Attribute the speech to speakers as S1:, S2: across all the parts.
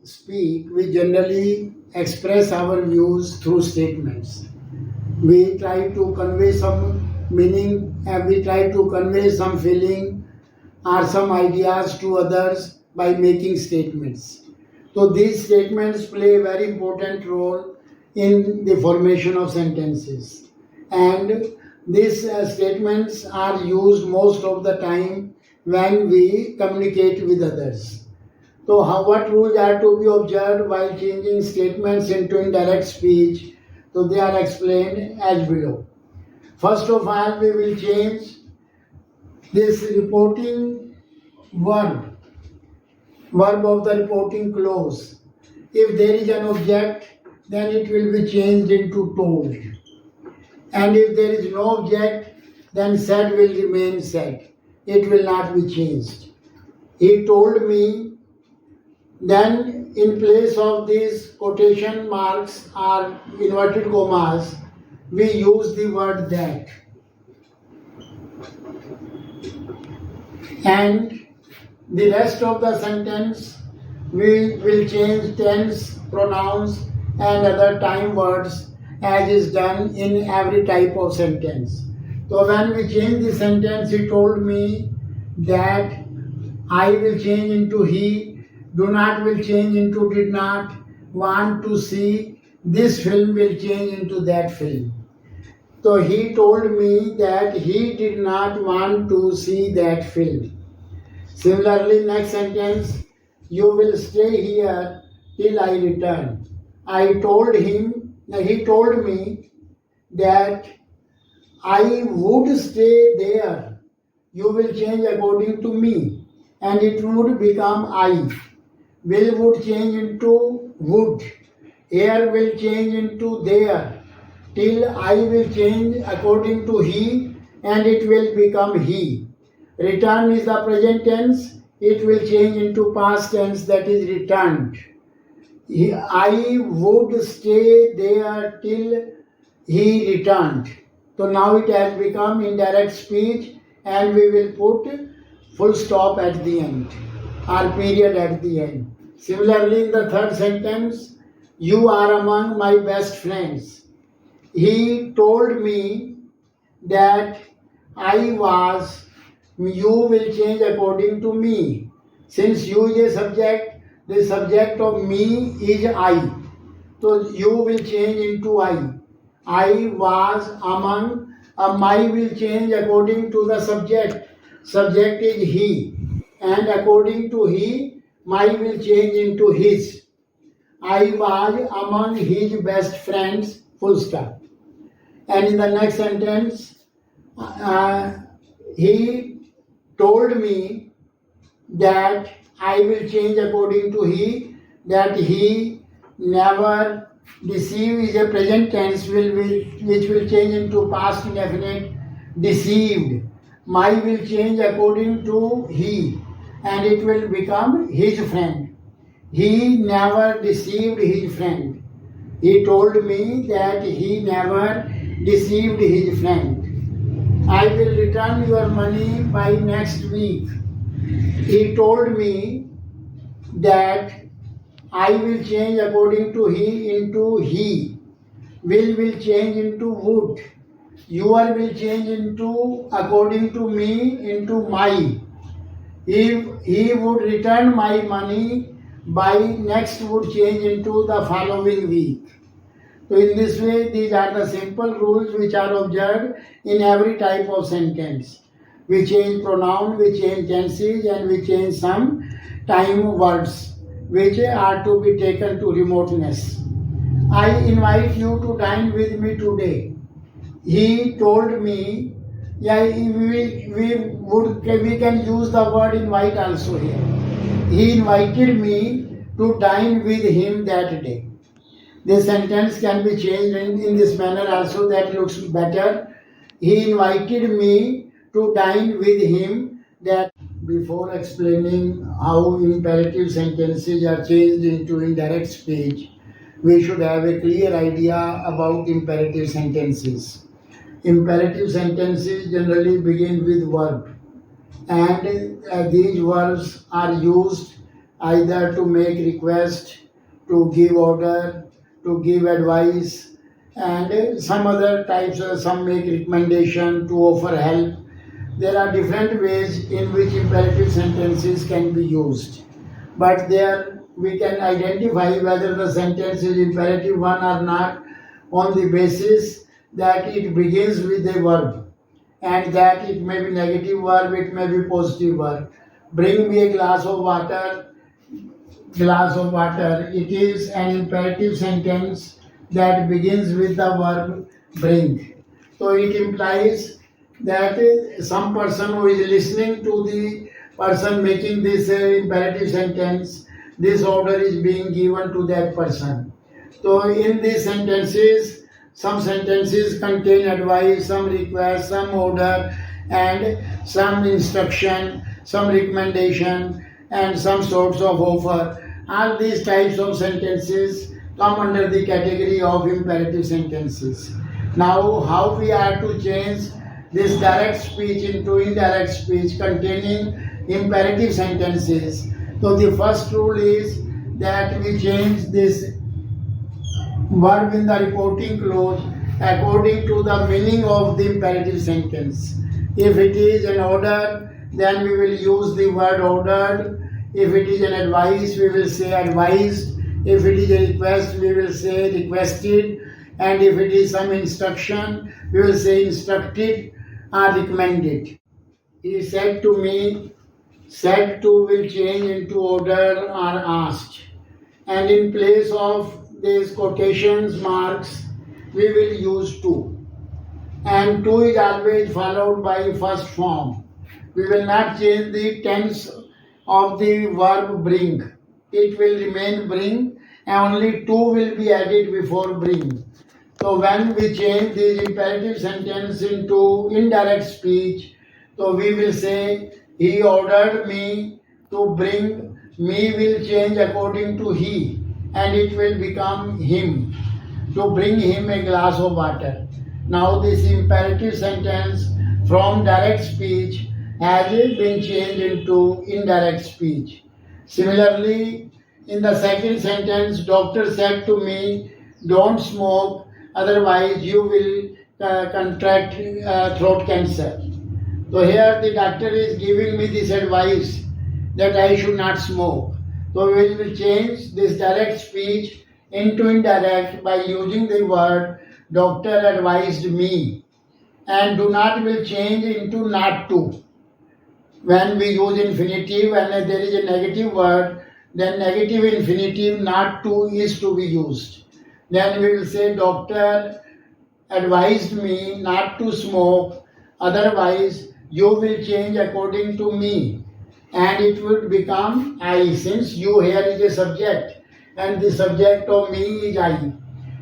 S1: speak, we generally express our views through statements. We try to convey some meaning and we try to convey some feeling or some ideas to others by making statements. So these statements play a very important role in the formation of sentences. And these statements are used most of the time when we communicate with others. So what rules are to be observed while changing statements into indirect speech? So they are explained as below. First of all, we will change this reporting verb of the reporting clause. If there is an object, then it will be changed into told. And if there is no object, then said will remain said. It will not be changed. He told me. Then in place of these quotation marks or inverted commas, we use the word that. And the rest of the sentence, we will change tense, pronouns and other time words as is done in every type of sentence. So when we change the sentence, he told me that I will change into he, do not will change into did not, want to see, this film will change into that film. So he told me that he did not want to see that film. Similarly, next sentence, you will stay here till I return. He told me that I would stay there. You will change according to me and it would become I. Will would change into would. Here will change into there. Till I will change according to he and it will become he. Return is the present tense. It will change into past tense, that is returned. I would stay there till he returned. So now it has become indirect speech and we will put full stop at the end or period at the end. Similarly, in the third sentence, you are among my best friends. He told me that I was, you will change according to me. Since you is a subject, the subject of me is I. So you will change into I. I was among, my will change according to the subject. Subject is he. And according to he, my will change into his. I was among his best friends, full stop. And in the next sentence, he told me that I will change according to he, that he never deceive is a present tense which will change into past indefinite, deceived. My will change according to he and it will become his friend. He never deceived his friend. He told me that he never deceived his friend. I will return your money by next week. He told me that I will change according to he into he. Will change into would. Your will change into according to me into my. If he would return my money by next would change into the following week. So in this way, these are the simple rules which are observed in every type of sentence. We change pronoun, we change tenses and we change some time words which are to be taken to remoteness. I invite you to dine with me today. He told me, yeah, we can use the word invite also here. He invited me to dine with him that day. This sentence can be changed in this manner also, that looks better. He invited me to dine with him that. Before explaining how imperative sentences are changed into indirect speech, we should have a clear idea about imperative sentences. Imperative sentences generally begin with verb, and these verbs are used either to make request, to give order, to give advice, and some other types, some make recommendation, to offer help. There are different ways in which imperative sentences can be used. But there we can identify whether the sentence is imperative one or not on the basis that it begins with a verb, and that it may be negative verb, it may be positive verb. Bring me a glass of water, glass of water. It is an imperative sentence that begins with the verb bring. So it implies that some person who is listening to the person making this imperative sentence, this order is being given to that person. So in these sentences, some sentences contain advice, some request, some order, and some instruction, some recommendation, and some sorts of offer. All these types of sentences come under the category of imperative sentences. Now, how we are to change this direct speech into indirect speech containing imperative sentences? So the first rule is that we change this verb in the reporting clause according to the meaning of the imperative sentence. If it is an order, then we will use the word ordered. If it is an advice, we will say advised. If it is a request, we will say requested. And if it is some instruction, we will say instructed or recommended. He said to me, said to will change into order or asked. And in place of these quotations marks, we will use to. And to is always followed by first form. We will not change the tense of the verb bring. It will remain bring, and only to will be added before bring. So when we change this imperative sentence into indirect speech, so we will say, he ordered me to bring. Me will change according to he, and it will become him, to bring him a glass of water. Now this imperative sentence from direct speech has been changed into indirect speech. Similarly, in the second sentence, doctor said to me, don't smoke, otherwise you will contract throat cancer. So here the doctor is giving me this advice that I should not smoke. So we will change this direct speech into indirect by using the word doctor advised me, and do not will change into not to. When we use infinitive and there is a negative word, then negative infinitive not to is to be used. Then we will say doctor advised me not to smoke, otherwise you will change according to me, and it would become I, since you here is a subject and the subject of me is I,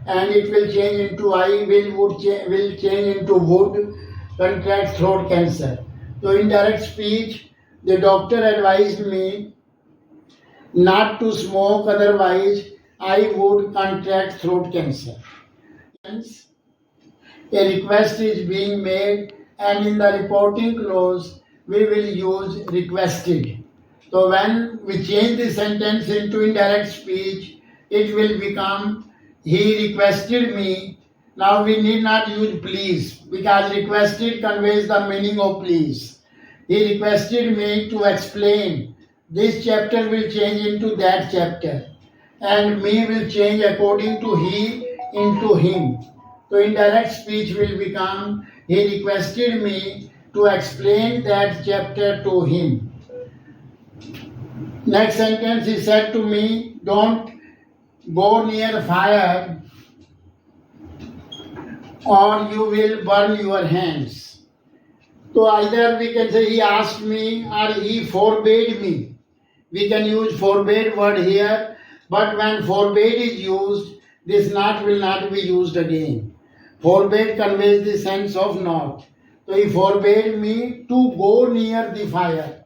S1: and it will change into I, will change into would contract throat cancer. So in direct speech, the doctor advised me not to smoke, otherwise I would contract throat cancer. Hence, a request is being made, and in the reporting clause, we will use requested. So when we change the sentence into indirect speech, it will become he requested me. Now we need not use please, because requested conveys the meaning of please. He requested me to explain. This chapter will change into that chapter, and me will change according to he into him. So indirect speech will become he requested me to explain that chapter to him. Next sentence, he said to me, don't go near fire or you will burn your hands. So either we can say he asked me or he forbade me. We can use forbade word here, but when forbade is used, this not will not be used again. Forbade conveys the sense of not. So he forbade me to go near the fire.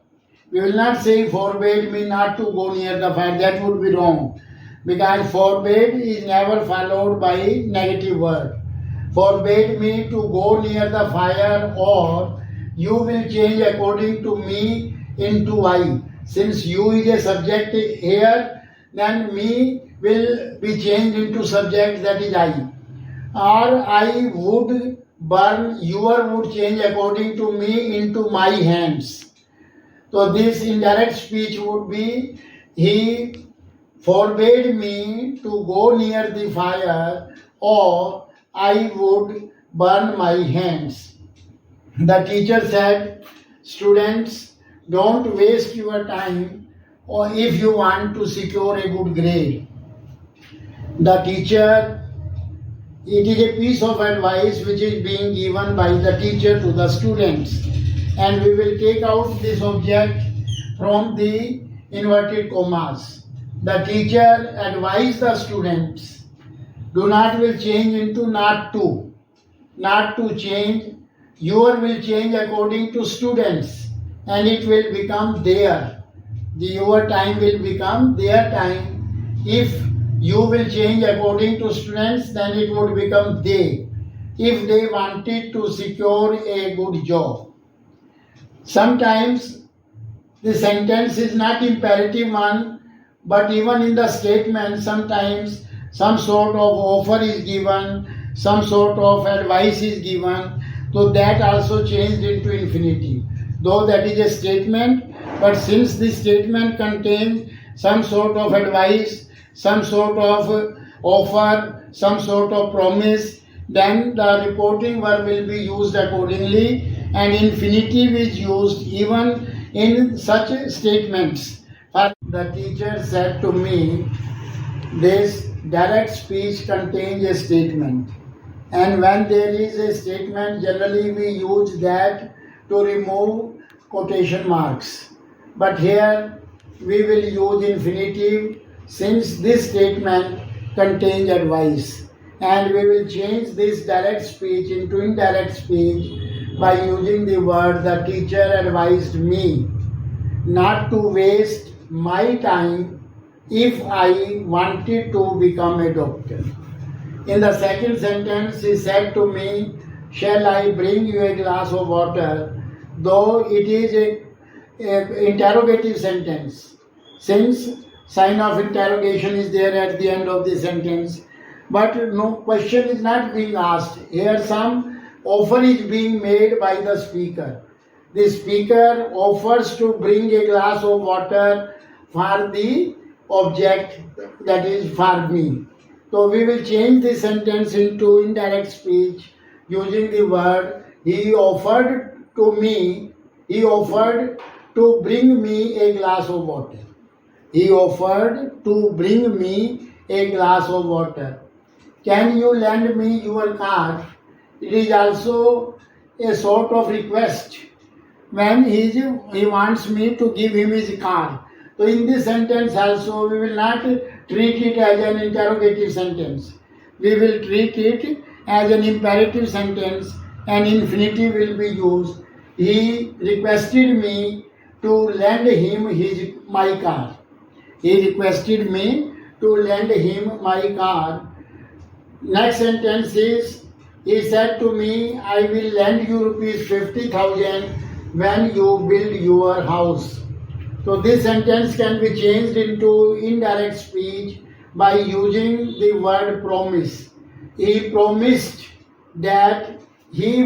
S1: We will not say forbade me not to go near the fire. That would be wrong, because forbade is never followed by negative word. Forbade me to go near the fire, or you will change according to me into I. Since you is a subject here, then me will be changed into subject, that is I. Or I would burn, your would change according to me into my hands. So this indirect speech would be, he forbade me to go near the fire, or I would burn my hands. The teacher said, students, don't waste your time or if you want to secure a good grade. The teacher, it is a piece of advice which is being given by the teacher to the students, and we will take out this object from the inverted commas. The teacher advised the students, do not will change into not to change, your will change according to students, and it will become their. Your time will become their time. If you will change according to students, then it would become they, if they wanted to secure a good job. Sometimes the sentence is not imperative one, but even in the statement, sometimes some sort of offer is given, some sort of advice is given, so that also changed into infinitive. Though that is a statement, but since this statement contains some sort of advice, some sort of offer, some sort of promise, then the reporting verb will be used accordingly, and infinitive is used even in such statements. The teacher said to me, this direct speech contains a statement, and when there is a statement, generally we use that to remove quotation marks. But here we will use infinitive since this statement contains advice, and we will change this direct speech into indirect speech by using the word, the teacher advised me not to waste my time if I wanted to become a doctor. In the second sentence, he said to me, shall I bring you a glass of water? Though it is a interrogative sentence, since sign of interrogation is there at the end of the sentence, but no question is not being asked. Here some offer is being made by the speaker. The speaker offers to bring a glass of water for the object, that is for me. So we will change the sentence into indirect speech using the word, he offered to me, he offered to bring me a glass of water. He offered to bring me a glass of water. Can you lend me your car? It is also a sort of request when he wants me to give him his car. So in this sentence also we will not treat it as an interrogative sentence. We will treat it as an imperative sentence, and infinitive will be used. He requested me to lend him my car. He requested me to lend him my car. Next sentence is, he said to me, I will lend you rupees 50,000 when you build your house. So this sentence can be changed into indirect speech by using the word promise. He promised that he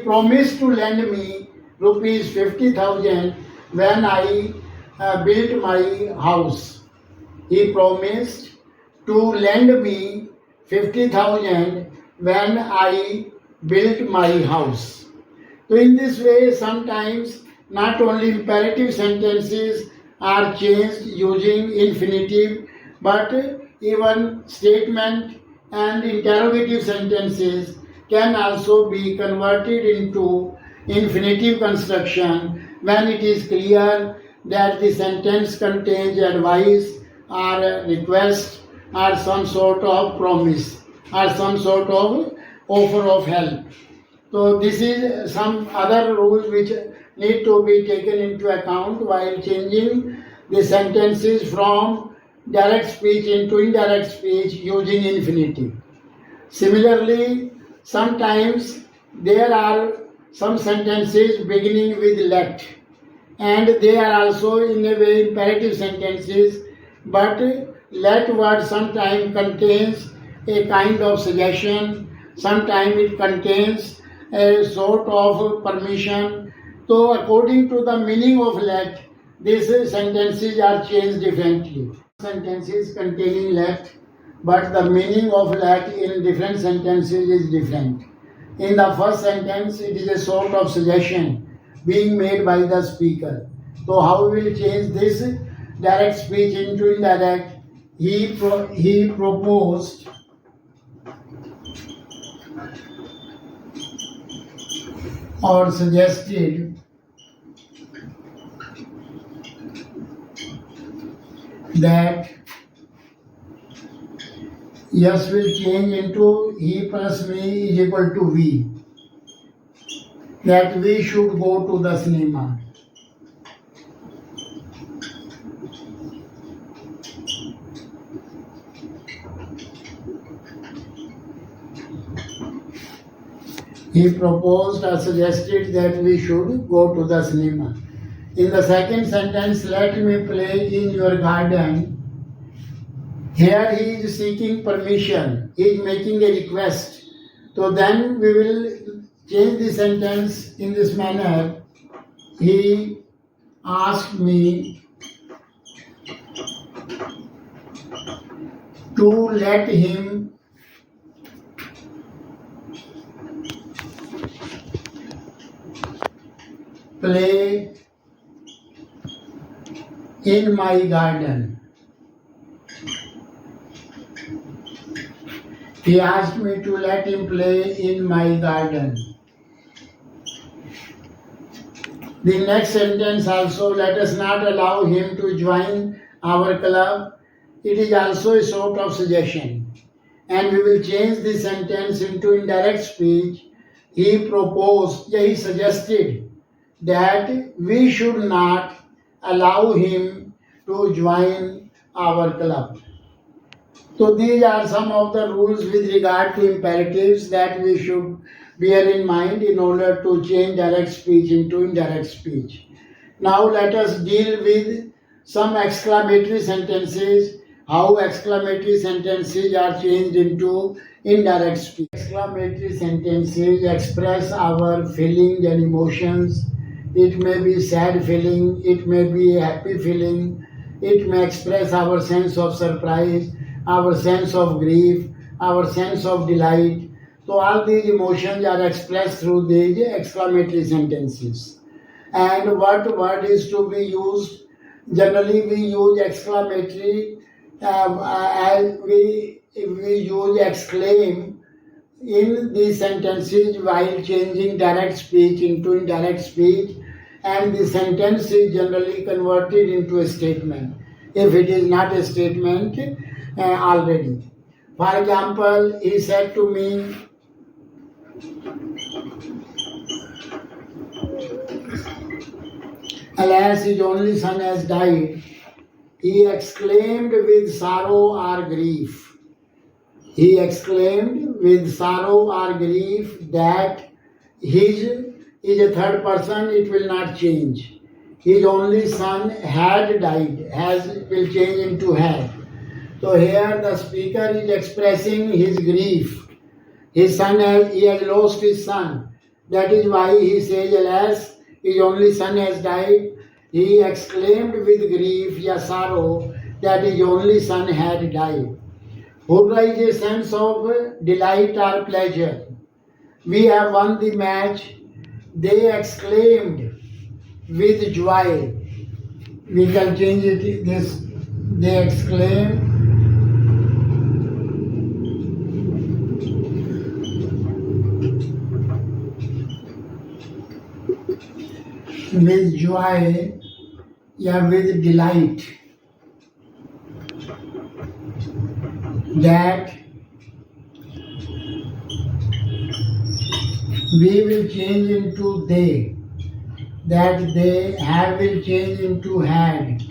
S1: promised to lend me rupees 50,000 when I built my house. He promised to lend me 50,000 when I built my house. So in this way, sometimes not only imperative sentences are changed using infinitive, but even statement and interrogative sentences can also be converted into infinitive construction when it is clear that the sentence contains advice or request or some sort of promise or some sort of offer of help. So this is some other rules which need to be taken into account while changing the sentences from direct speech into indirect speech using infinitive. Similarly, sometimes there are some sentences beginning with let, and they are also in a way imperative sentences, but let word sometimes contains a kind of suggestion, sometimes it contains a sort of permission. So according to the meaning of let, these sentences are changed differently. Sentences containing let, but the meaning of let in different sentences is different. In the first sentence, it is a sort of suggestion being made by the speaker. So how we will change this direct speech into indirect? He proposed or suggested that yes will change into he plus me is equal to we. That we should go to the cinema. He proposed or suggested that we should go to the cinema. In the second sentence, let me play in your garden. Here he is seeking permission. He is making a request. So then we will change the sentence in this manner. He asked me to let him play in my garden. He asked me to let him play in my garden. The next sentence also, let us not allow him to join our club. It is also a sort of suggestion. And we will change this sentence into indirect speech. He proposed, he suggested that we should not allow him to join our club. So these are some of the rules with regard to imperatives that we should bear in mind in order to change direct speech into indirect speech. Now let us deal with some exclamatory sentences, how exclamatory sentences are changed into indirect speech. Exclamatory sentences express our feelings and emotions. It may be sad feeling, it may be a happy feeling, it may express our sense of surprise, our sense of grief, our sense of delight. So all these emotions are expressed through these exclamatory sentences. And what word is to be used? Generally we use exclamatory as we use exclaim in these sentences while changing direct speech into indirect speech, and the sentence is generally converted into a statement if it is not a statement already. For example, he said to me, alas, his only son has died. He exclaimed with sorrow or grief. He exclaimed with sorrow or grief that his is a third person, it will not change. His only son had died, has will change into had. So here the speaker is expressing his grief. He has lost his son. That is why he says, alas, his only son has died. He exclaimed with grief, sorrow, that his only son had died. Hurrah is a sense of delight or pleasure. We have won the match. They exclaimed with joy. We can change it this. They exclaimed with joy, with delight, that we will change into they, that they have will change into had.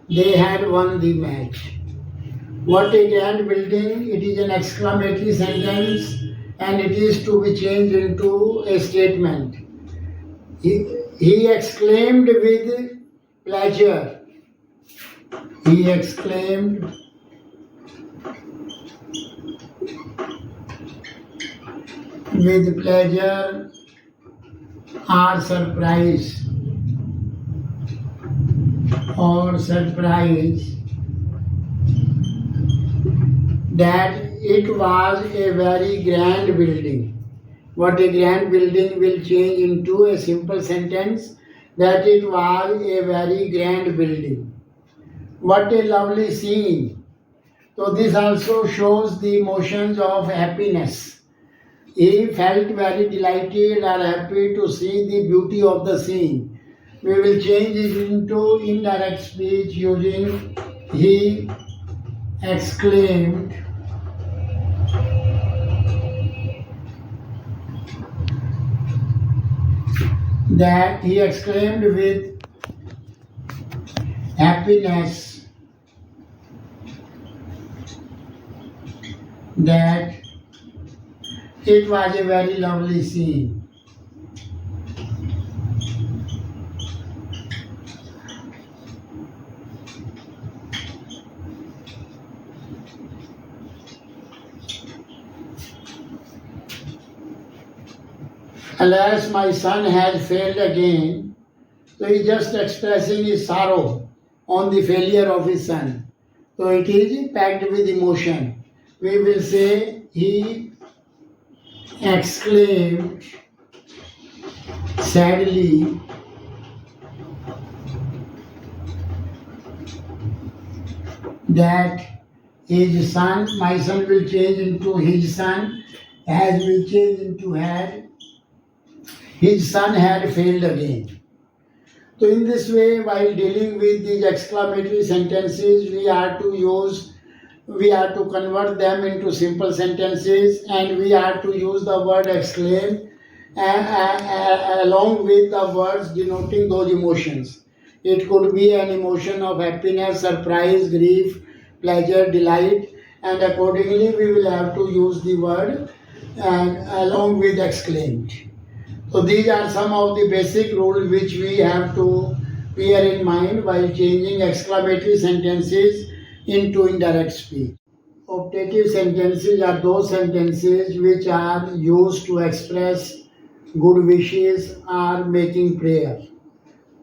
S1: They had won the match. What a grand building, it is an exclamatory sentence and it is to be changed into a statement. He exclaimed with pleasure, he exclaimed. With pleasure or surprise, that it was a very grand building. What a grand building will change into a simple sentence, that it was a very grand building. What a lovely scene. So this also shows the emotions of happiness. He felt very delighted or happy to see the beauty of the scene. We will change it into indirect speech using he exclaimed. That he exclaimed with happiness that it was a very lovely scene. Alas, my son has failed again. So he is just expressing his sorrow on the failure of his son. So it is packed with emotion. We will say he exclaimed sadly that his son, my son will change into his son, has will change into had. His son had failed again. So in this way, while dealing with these exclamatory sentences, we are to convert them into simple sentences, and we are to use the word exclaim along with the words denoting those emotions. It could be an emotion of happiness, surprise, grief, pleasure, delight, and accordingly we will have to use the word along with exclaimed. So these are some of the basic rules which we have to bear in mind while changing exclamatory sentences into indirect speech. Optative sentences are those sentences which are used to express good wishes or making prayer.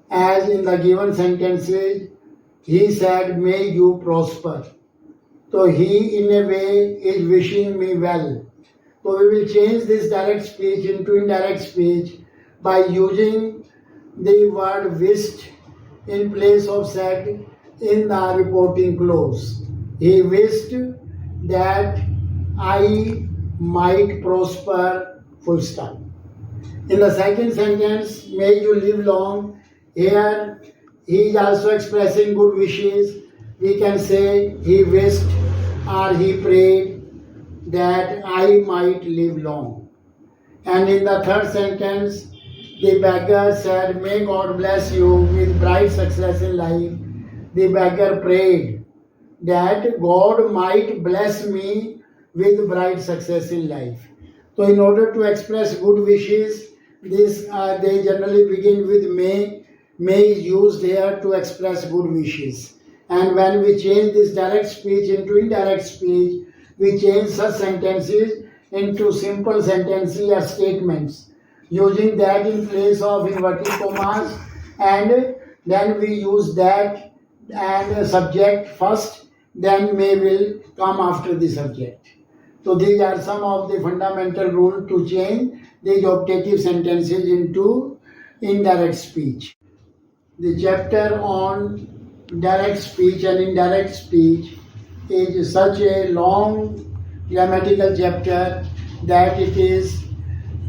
S1: As in the given sentences, he said, "May you prosper." So he in a way is wishing me well. So we will change this direct speech into indirect speech by using the word wished in place of said in the reporting clause. He wished that I might prosper, full stop. In the second sentence, may you live long, here he is also expressing good wishes. We can say he wished or he prayed that I might live long. And in the third sentence, the beggar said, "May God bless you with bright success in life." The beggar prayed that God might bless me with bright success in life. So in order to express good wishes, they generally begin with may. May is used here to express good wishes. And when we change this direct speech into indirect speech, we change such sentences into simple sentences or statements, using that in place of inverted commas, and then we use that and subject first, then may will come after the subject. So these are some of the fundamental rules to change these optative sentences into indirect speech. The chapter on direct speech and indirect speech is such a long grammatical chapter that it is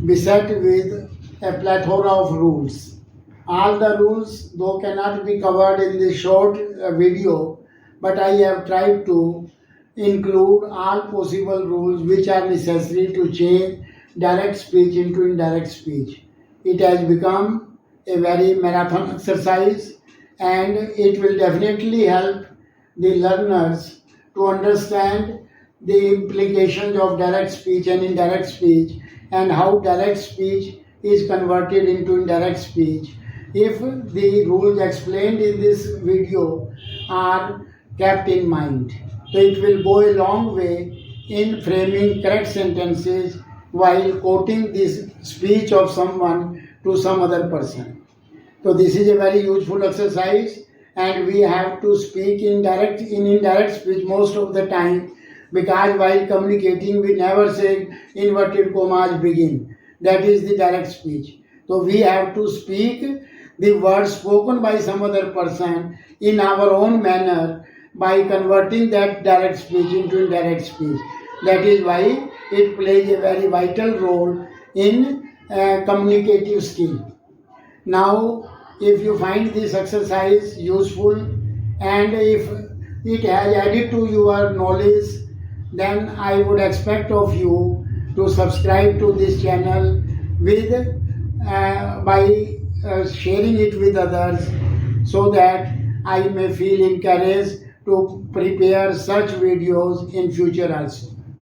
S1: beset with a plethora of rules. All the rules, though, cannot be covered in this short video, but I have tried to include all possible rules which are necessary to change direct speech into indirect speech. It has become a very marathon exercise, and it will definitely help the learners to understand the implications of direct speech and indirect speech, and how direct speech is converted into indirect speech, if the rules explained in this video are kept in mind. So it will go a long way in framing correct sentences while quoting this speech of someone to some other person. So this is a very useful exercise, and we have to speak in indirect speech most of the time, because while communicating we never say inverted commas begin. That is the direct speech. So we have to speak the words spoken by some other person in our own manner by converting that direct speech into indirect speech. That is why it plays a very vital role in communicative skill. Now, if you find this exercise useful and if it has added to your knowledge, then I would expect of you to subscribe to this channel with by sharing it with others, so that I may feel encouraged to prepare such videos in future also.